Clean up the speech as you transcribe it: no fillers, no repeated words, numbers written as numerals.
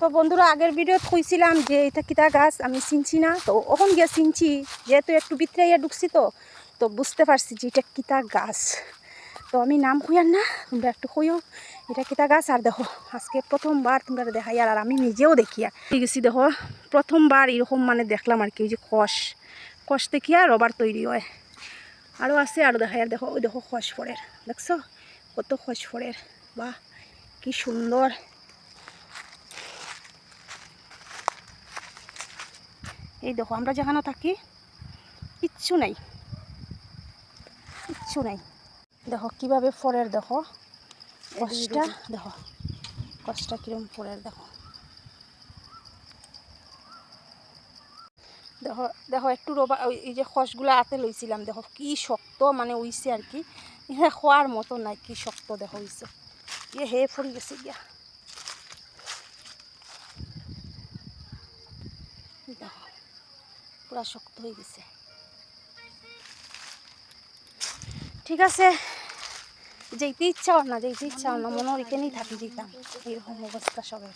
তো বন্ধুরা আগের ভিডিও কইছিলাম যে এটা কিতা গাছ আমি চিনছি না, তো ওখান গিয়ে চিনছি যেহেতু একটু ভিতরে ইয়া ঢুকছি তো বুঝতে পারছি যে এটা কিতা গাছ। তো আমি নাম কইয়ার না, তোমরা একটু কইও এটা কিতা গাছ। আর দেখো আজকে প্রথমবার তোমরা দেখাই, আর আমি নিজেও দেখিয়া ঠিক আছে। দেখো প্রথমবার এরকম মানে দেখলাম আর কি, ওই যে কষ দেখিয়া রবার তৈরি হয়। আরও আছে আরও দেখাই। আর দেখো ওই দেখো খস ফড়ের, দেখছো কত খস ফড়ের, বাহ কি সুন্দর। এই দেখো আমরা যেখানে থাকি কিচ্ছু নাই, কিচ্ছু নাই। দেখো কিভাবে ফড়ের, দেখো কষটা, দেখো কষটা কিরম ফড়ের, দেখো দেখো দেখো একটু রবা এই যে খসগুলো হাতে লইছিলাম, দেখো কি শক্ত মানে উইছে আর কি, হ্যাঁ খোয়ার মতো নাই, কি শক্ত দেখো উইছে, ইয়ে হে ফড়ি গেছে গিয়া। দেখো পুরা শক্ত হয়ে গেছে। ঠিক আছে, যেতে ইচ্ছাও না মনে হয় এখানেই থাকি যেতাম, এরকম অবস্থা সবের।